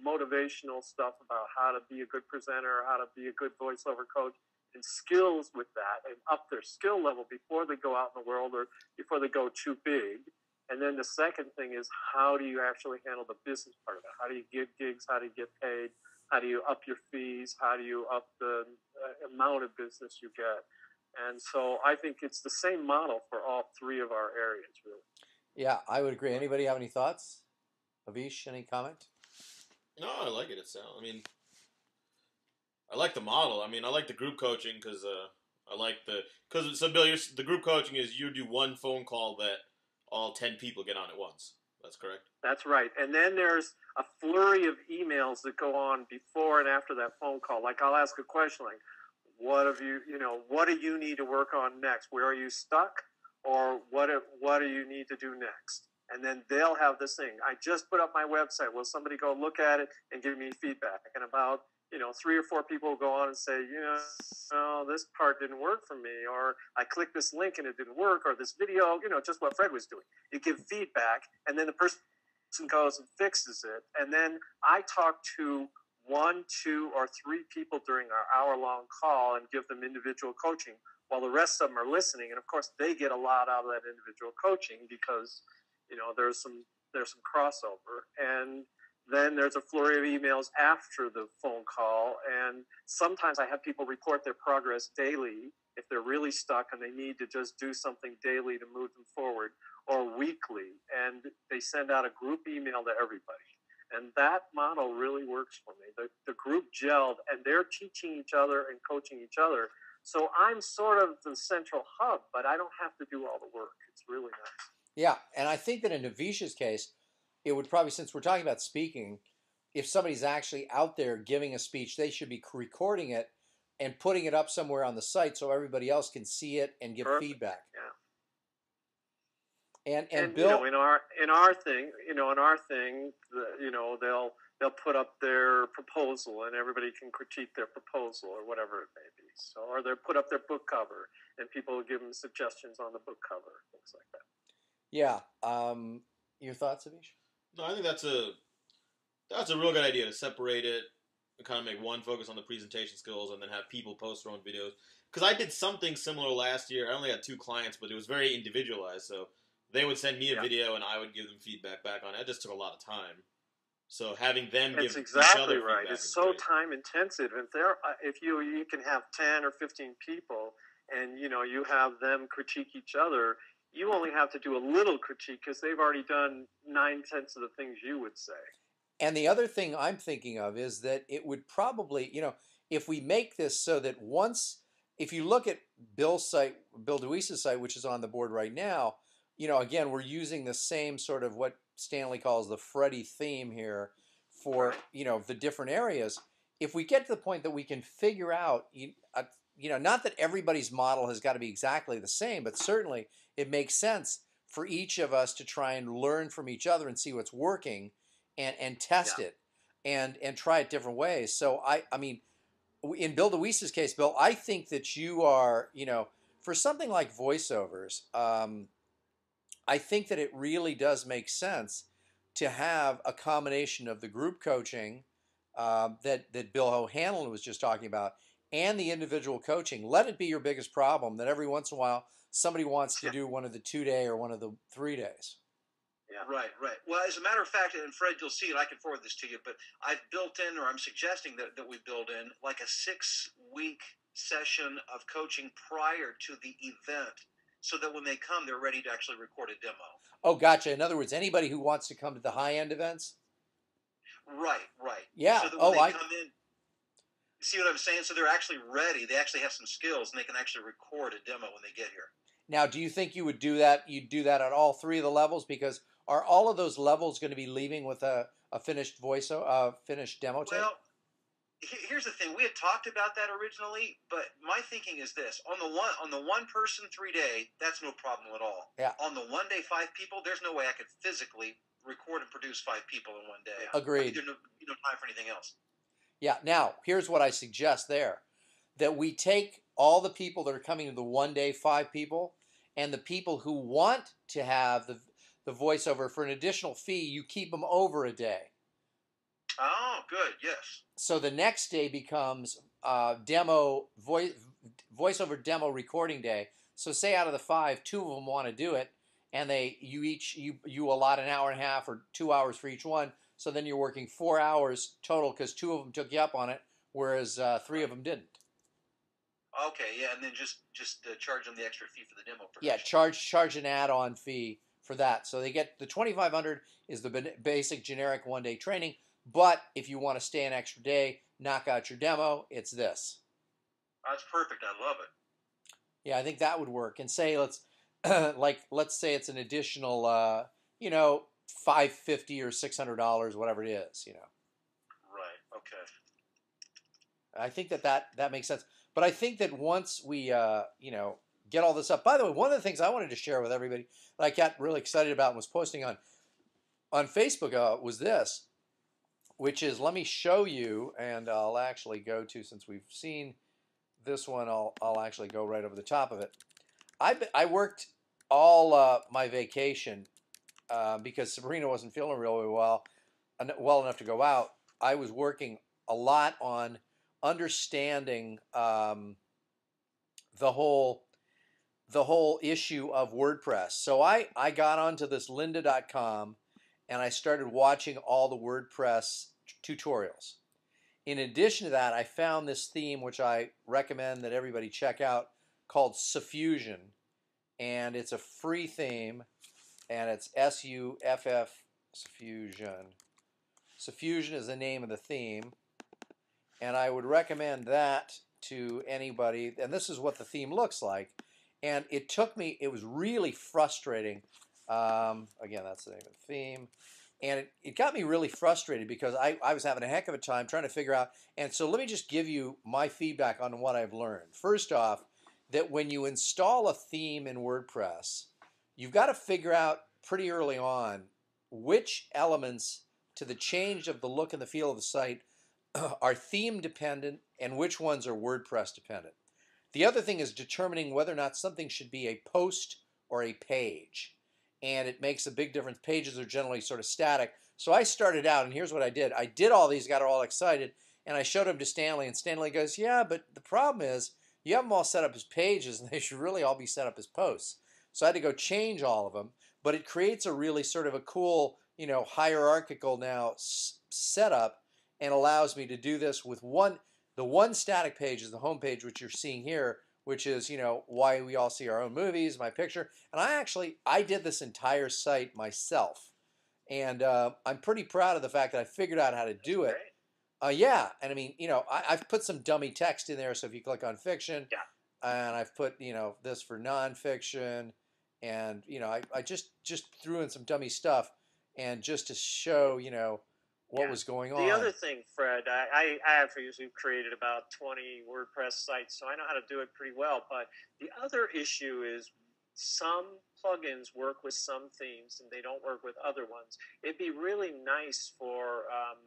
motivational stuff about how to be a good presenter, how to be a good voiceover coach, and skills with that, and up their skill level before they go out in the world or before they go too big. And then the second thing is, how do you actually handle the business part of it? How do you get gigs? How do you get paid? How do you up your fees? How do you up the amount of business you get? And so I think it's the same model for all three of our areas, really. Yeah, I would agree. Anybody have any thoughts? Avish, any comment? No, I like it. I like the model. I mean, I like the group coaching because Bill, the group coaching is you do one phone call that all 10 people get on at once. That's correct? That's right. And then there's a flurry of emails that go on before and after that phone call. Like, I'll ask a question like, what do you need to work on next? Where are you stuck? Or what do you need to do next? And then they'll have this thing. I just put up my website. Will somebody go look at it and give me feedback? And about 3 or 4 people will go on and say, this part didn't work for me, or I clicked this link and it didn't work, or this video, just what Fred was doing. You give feedback, and then the person goes and fixes it. And then I talk to 1, 2, or 3 people during our hour-long call and give them individual coaching while the rest of them are listening. And of course, they get a lot out of that individual coaching because, there's some crossover. And then there's a flurry of emails after the phone call, and sometimes I have people report their progress daily if they're really stuck and they need to just do something daily to move them forward, or weekly, and they send out a group email to everybody. And that model really works for me. The group gelled, and they're teaching each other and coaching each other. So I'm sort of the central hub, but I don't have to do all the work. It's really nice. Yeah, and I think that in Avish's case, it would probably, since we're talking about speaking, if somebody's actually out there giving a speech, they should be recording it and putting it up somewhere on the site so everybody else can see it and give feedback. Yeah. And Bill, in our thing, they'll put up their proposal and everybody can critique their proposal or whatever it may be. So, or they'll put up their book cover and people will give them suggestions on the book cover, things like that. Yeah. Your thoughts, Avish? No, I think that's a real good idea to separate it and kind of make one focus on the presentation skills and then have people post their own videos. Because I did something similar last year. I only had 2 clients, but it was very individualized. So they would send me a video and I would give them feedback back on it. It just took a lot of time. So having them give each other feedback. Right. It's so time intensive. If you can have 10 or 15 people and you have them critique each other, you only have to do a little critique because they've already done 9/10 of the things you would say. And the other thing I'm thinking of is that it would probably, if we make this so that if you look at Bill's site, Bill DeWeese's site, which is on the board right now, again, we're using the same sort of what Stanley calls the Freddy theme here for, the different areas. If we get to the point that we can figure out, not that everybody's model has got to be exactly the same, but certainly it makes sense for each of us to try and learn from each other and see what's working and test it and try it different ways. So I mean, in Bill DeWeese's case, Bill, I think that you are, for something like voiceovers, I think that it really does make sense to have a combination of the group coaching that Bill O'Hanlon was just talking about and the individual coaching. Let it be your biggest problem that every once in a while somebody wants to do one of the 2-day or one of the 3 days. Yeah. Right. Well, as a matter of fact, and Fred, you'll see it. I can forward this to you, but I've built in, or I'm suggesting that we build in, like a 6-week session of coaching prior to the event, so that when they come, they're ready to actually record a demo. Oh, gotcha. In other words, anybody who wants to come to the high-end events? Right. Yeah. So that when they come in, see what I'm saying? So they're actually ready. They actually have some skills, and they can actually record a demo when they get here. Now, do you think you would do that? You'd do that at all 3 of the levels? Because are all of those levels going to be leaving with a finished finished demo tape? Well, here's the thing. We had talked about that originally, but my thinking is this: on the one person 3-day, that's no problem at all. Yeah. On the 1-day 5 people, there's no way I could physically record and produce 5 people in 1 day. Agreed. There's no time for anything else. Yeah. Now, here's what I suggest there: that we take all the people that are coming to the 1-day 5 people, and the people who want to have the voiceover for an additional fee, you keep them over a day. Oh, good. Yes. So the next day becomes voiceover demo recording day. So say out of the 5, 2 of them want to do it, and you allot an hour and a half or 2 hours for each one. So then you're working 4 hours total because 2 of them took you up on it, whereas 3 of them didn't. Okay, yeah, and then just charge them the extra fee for the demo production. Yeah, charge an add-on fee for that. So they get the $2,500 is the basic generic 1-day training. But if you want to stay an extra day, knock out your demo, it's this. That's perfect. I love it. Yeah, I think that would work. And say let's say it's an additional $550 or $600, whatever it is, Right. Okay. I think that makes sense. But I think that once we get all this up. By the way, one of the things I wanted to share with everybody that I got really excited about and was posting on Facebook was this, which is, let me show you, and I'll actually go to, since we've seen this one, I'll actually go right over the top of it. I worked all my vacation because Sabrina wasn't feeling really well enough to go out. I was working a lot on understanding the whole issue of WordPress. So I got onto this lynda.com and I started watching all the WordPress tutorials. In addition to that, I found this theme which I recommend that everybody check out called Suffusion, and it's a free theme, and it's SUFF Suffusion. Suffusion is the name of the theme, and I would recommend that to anybody. And this is what the theme looks like. And it was really frustrating. Again, that's the name of the theme. And it got me really frustrated because I was having a heck of a time trying to figure out. And so let me just give you my feedback on what I've learned. First off, that when you install a theme in WordPress, you've got to figure out pretty early on which elements to the change of the look and the feel of the site are theme dependent and which ones are WordPress dependent. The other thing is determining whether or not something should be a post or a page. And it makes a big difference. Pages are generally sort of static. So I started out, and here's what I did. I did all these, got all excited, and I showed them to Stanley, and Stanley goes, yeah, but the problem is you have them all set up as pages, and they should really all be set up as posts. So I had to go change all of them, but it creates a really sort of a cool, hierarchical now setup, and allows me to do this with the one static page is the home page, which you're seeing here, which is, why we all see our own movies, my picture. And I did this entire site myself. And I'm pretty proud of the fact that I figured out how to do it. Yeah. And I mean, I've put some dummy text in there. So if you click on fiction, and I've put, this for nonfiction, and, I just threw in some dummy stuff, and just to show, what was going on. The other thing, Fred, I have usually created about 20 WordPress sites, so I know how to do it pretty well. But the other issue is some plugins work with some themes and they don't work with other ones. It'd be really nice for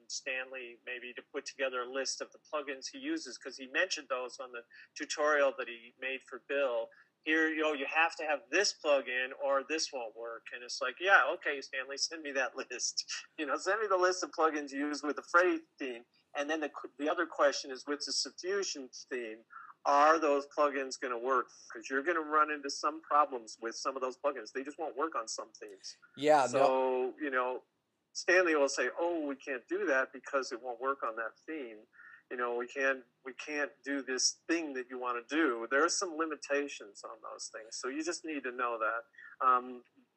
Stanley maybe to put together a list of the plugins he uses, because he mentioned those on the tutorial that he made for Bill. here, you have to have this plugin or this won't work. And it's like, yeah, okay, Stanley, send me that list. Send me the list of plugins you use with the Freddy theme. And then the other question is, with the Subfusion theme, are those plugins going to work? Because you're going to run into some problems with some of those plugins. They just won't work on some themes. Yeah. So, Stanley will say, oh, we can't do that because it won't work on that theme. We can't do this thing that you want to do. There are some limitations on those things. So you just need to know that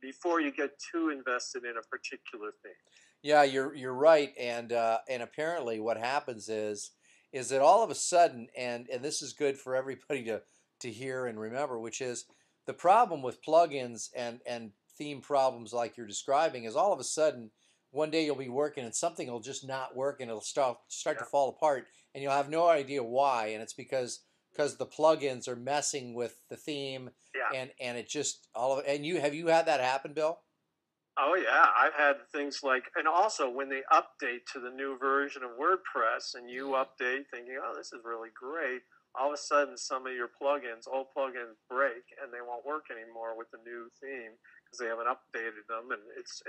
before you get too invested in a particular thing. Yeah, you're right, and apparently what happens is that all of a sudden, and this is good for everybody to hear and remember, which is the problem with plugins and theme problems like you're describing is all of a sudden one day you'll be working and something will just not work and it'll start to fall apart, and you'll have no idea why, and it's because the plugins are messing with the theme, and it just and you had that happen, Bill? Oh, yeah. I've had things like, and also when they update to the new version of WordPress and you update thinking, oh, this is really great, all of a sudden some of your old plugins break and they won't work anymore with the new theme because they haven't updated them. And it's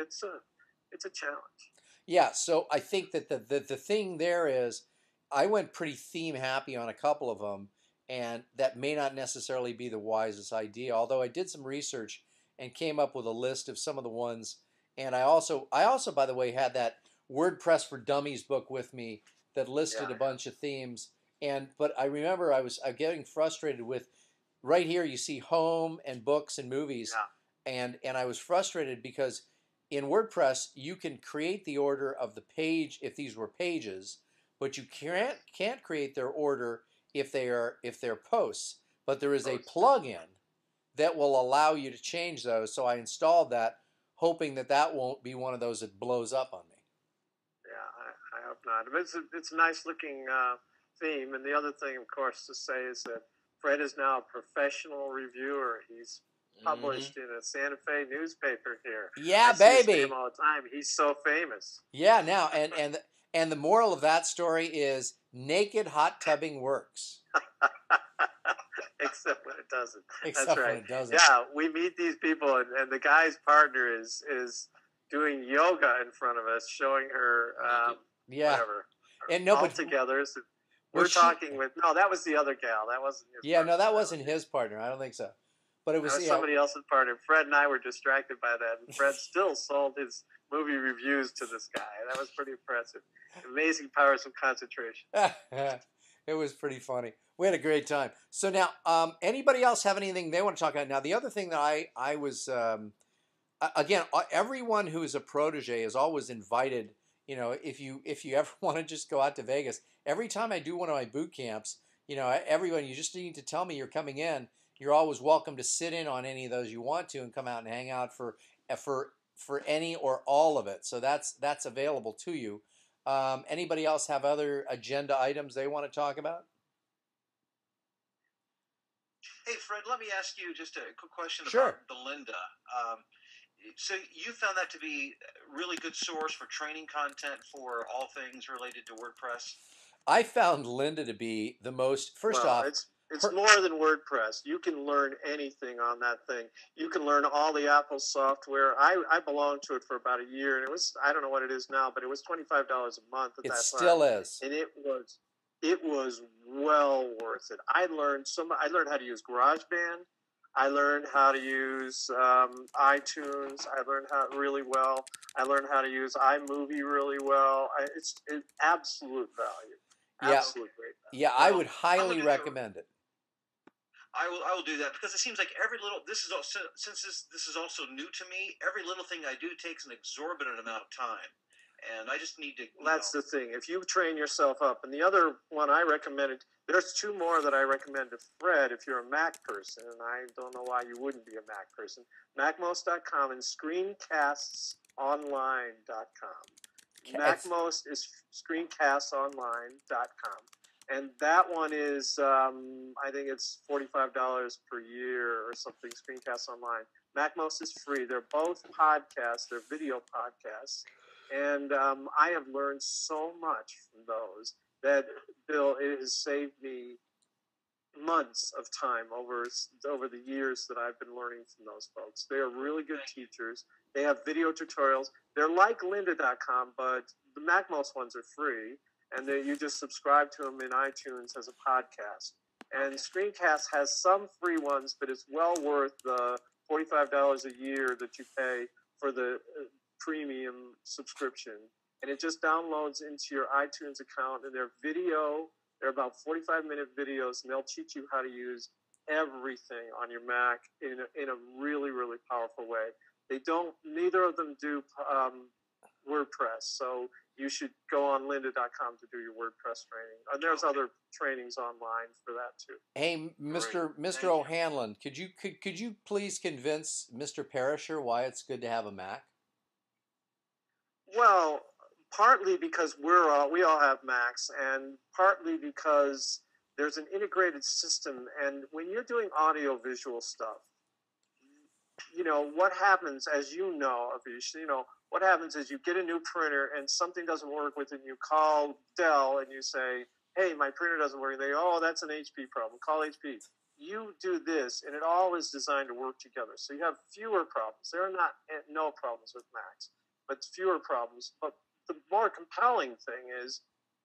a challenge. Yeah. So I think that the thing there is I went pretty theme happy on a couple of them, and that may not necessarily be the wisest idea, although I did some research and came up with a list of some of the ones. And I also, by the way, had that WordPress for Dummies book with me that listed a bunch of themes. But I remember I was getting frustrated with, right here you see home and books and movies, and I was frustrated because in WordPress you can create the order of the page if these were pages, but you can't create their order if they're posts. But there is a plugin that will allow you to change those. So I installed that, hoping that won't be one of those that blows up on me. Yeah, I hope not. But it's a nice looking theme. And the other thing, of course, to say is that Fred is now a professional reviewer. He's published in a Santa Fe newspaper here. Yeah, I baby. see his name all the time. He's so famous. Yeah, now and the moral of that story is naked hot tubbing works. Except when it doesn't. Except That's right. when it doesn't. Yeah, we meet these people, and the guy's partner is doing yoga in front of us, showing her whatever. And all together. So we're talking with that was the other gal. That wasn't his partner. No, that wasn't his partner. I don't think so. But it was somebody else's partner. Fred and I were distracted by that, and Fred still sold his movie reviews to this guy. That was pretty impressive. Amazing powers of concentration. It was pretty funny. We had a great time. So now, anybody else have anything they want to talk about? Now, the other thing that I was, again, everyone who is a protege is always invited. If you ever want to just go out to Vegas, every time I do one of my boot camps, everyone, you just need to tell me you're coming in. You're always welcome to sit in on any of those you want to and come out and hang out for any or all of it. So that's available to you. Anybody else have other agenda items they want to talk about? Hey, Fred, let me ask you just a quick question about Belinda. So you found that to be a really good source for training content for all things related to WordPress? I found Linda to be the most, first off... It's more than WordPress. You can learn anything on that thing. You can learn all the Apple software. I belonged to it for about a year, and it was, I don't know what it is now, but it was $25 a month at that time. It still is. And it was well worth it. I learned how to use GarageBand. I learned how to use iTunes. I learned how really well. I learned how to use iMovie really well. It's absolute value. Absolute great value. Yeah, I would highly recommend it. I will do that because it seems like every little. This is also, since this is also new to me. Every little thing I do takes an exorbitant amount of time, and I just need to. That's the thing. If you train yourself up, and the other one I recommended. There's two more that I recommend to Fred if you're a Mac person, and I don't know why you wouldn't be a Mac person. MacMost.com and ScreencastsOnline.com. MacMost is ScreencastsOnline.com. And that one is, I think it's $45 per year or something, Screencasts Online. MacMost is free. They're both podcasts. They're video podcasts. And I have learned so much from those that, Bill, it has saved me months of time over the years that I've been learning from those folks. They are really good teachers. They have video tutorials. They're like lynda.com, but the MacMost ones are free, and you just subscribe to them in iTunes as a podcast. And Screencast has some free ones, but it's well worth the $45 a year that you pay for the premium subscription. And it just downloads into your iTunes account, and they're about 45-minute videos, and they'll teach you how to use everything on your Mac in a really, really powerful way. Neither of them do WordPress, so you should go on lynda.com to do your WordPress training. And there's other trainings online for that too. Hey, Mr. O'Hanlon, could you please convince Mr. Perisher why it's good to have a Mac? Well, partly because we all have Macs, and partly because there's an integrated system. And when you're doing audio-visual stuff, what happens, as you know, Avish, what happens is you get a new printer and something doesn't work with it, and you call Dell and you say, hey, my printer doesn't work. And they go, oh, that's an HP problem. Call HP. You do this, and it all is designed to work together. So you have fewer problems. There are no problems with Macs, but fewer problems. But the more compelling thing is,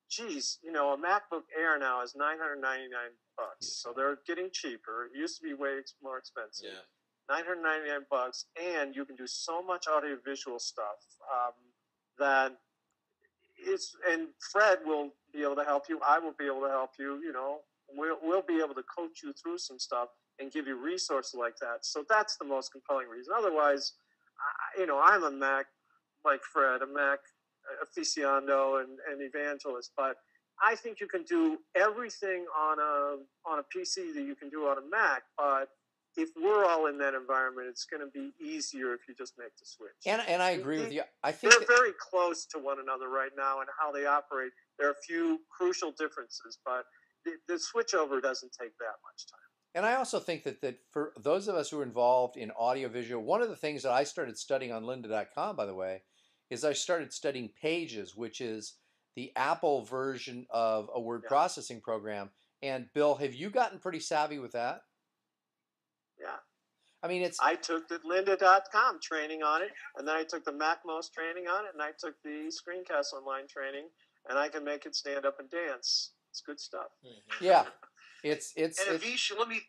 geez, a MacBook Air now is $999. So they're getting cheaper. It used to be way more expensive. Yeah. $999, and you can do so much audio-visual stuff that and Fred will be able to help you. I will be able to help you. We'll be able to coach you through some stuff and give you resources like that. So that's the most compelling reason. Otherwise, I'm a Mac, like Fred, a Mac aficionado and evangelist, but I think you can do everything on a PC that you can do on a Mac, but if we're all in that environment, it's going to be easier if you just make the switch. And I agree with you. I think they're very close to one another right now and how they operate. There are a few crucial differences, but the switchover doesn't take that much time. And I also think that for those of us who are involved in audiovisual, one of the things that I started studying on lynda.com, by the way, is I started studying Pages, which is the Apple version of a word processing program. And Bill, have you gotten pretty savvy with that? Yeah. I mean, I took the lynda.com training on it, and then I took the MacMost training on it, and I took the Screencast Online training, and I can make it stand up and dance. It's good stuff. Mm-hmm. Yeah. And Avish, let me,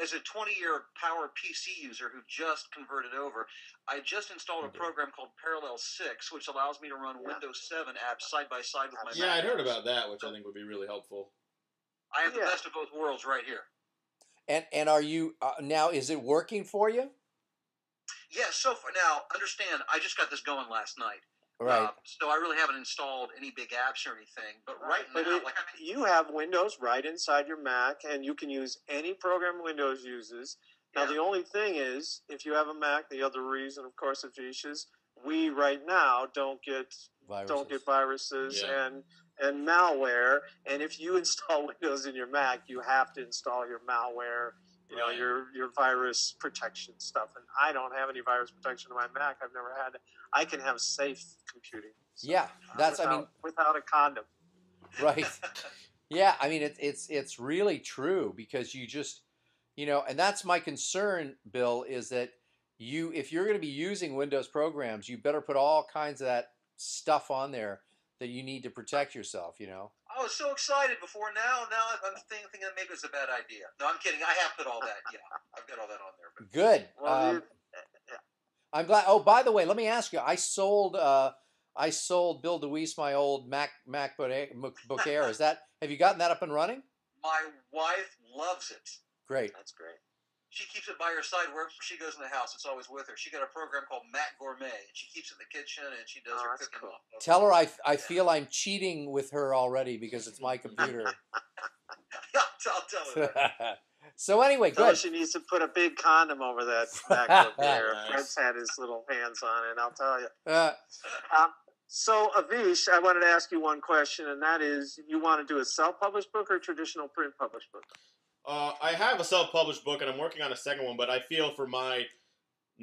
as a 20-year Power PC user who just converted over, I just installed a program called Parallel 6, which allows me to run Windows 7 apps side by side with my Mac. Yeah, I'd heard about that, which I think would be really helpful. I have the best of both worlds right here. And are you now? Is it working for you? Yeah. So far, now understand, I just got this going last night. Right. So I really haven't installed any big apps or anything. But now, you have Windows right inside your Mac, and you can use any program Windows uses. Now the only thing is, if you have a Mac, the other reason, of course, Avish, is we right now don't get viruses and malware. And if you install Windows in your Mac, you have to install your malware, your virus protection stuff. And I don't have any virus protection on my Mac. I've never had it. I can have safe computing. So, without a condom. Right. Yeah, I mean it's really true, because you just and that's my concern, Bill, is that if you're going to be using Windows programs, you better put all kinds of that stuff on there that you need to protect yourself, I was so excited before. Now I'm thinking that maybe it's a bad idea. No, I'm kidding. I have put all that. Yeah, I've got all that on there. But. Good. Well, I'm glad. Oh, by the way, let me ask you. I sold Bill DeWeese my old MacBook Air. Have you gotten that up and running? My wife loves it. Great. That's great. She keeps it by her side wherever she goes in the house. It's always with her. She got a program called Mac Gourmet, and she keeps it in the kitchen, and she does her cooking. Cool. Tell her I feel I'm cheating with her already because it's my computer. I'll tell her that. So anyway, Tell good. her she needs to put a big condom over that MacBook Air. Fred's had his little hands on it, I'll tell you. So, Avish, I wanted to ask you one question, and that is, you want to do a self-published book or a traditional print-published book? I have a self-published book, and I'm working on a second one, but I feel for my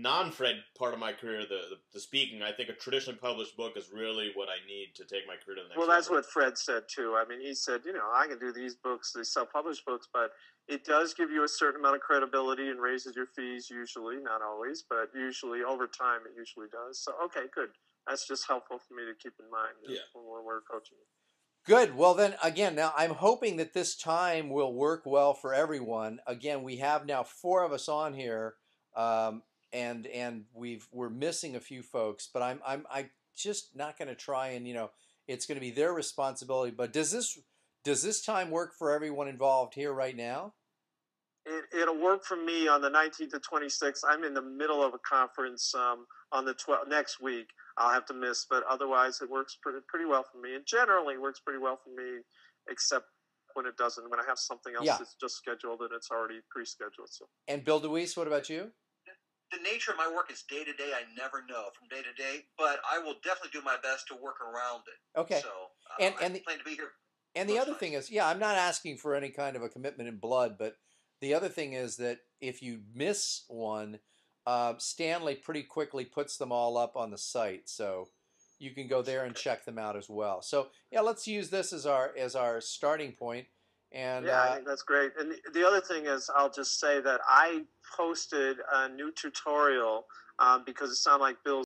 non-Fred part of my career, the speaking, I think a traditionally published book is really what I need to take my career to the next Well, level. that's what Fred said too. I mean, he said, I can do these books, these self-published books, but it does give you a certain amount of credibility and raises your fees usually, not always, but usually over time it usually does. So, okay, good. That's just helpful for me to keep in mind when we're coaching. Good. Well, then again, now I'm hoping that this time will work well for everyone. Again, we have now 4 of us on here, and we're missing a few folks, but I'm just not going to try and it's going to be their responsibility. But does this time work for everyone involved here right now? It'll work for me on the 19th to 26th. I'm in the middle of a conference on the 12th next week. I'll have to miss, but otherwise it works pretty well for me. And generally it works pretty well for me, except when it doesn't. When I have something else that's just scheduled and it's already pre-scheduled. So. And Bill DeWeese, what about you? The nature of my work is day to day. I never know from day to day, but I will definitely do my best to work around it. Okay. So and I plan to be here. And the other thing is, I'm not asking for any kind of a commitment in blood, but the other thing is that if you miss one, Stanley pretty quickly puts them all up on the site, so you can go there and check them out as well. So let's use this as our starting point. And I think that's great. And the other thing is, I'll just say that I posted a new tutorial because it sounded like Bill's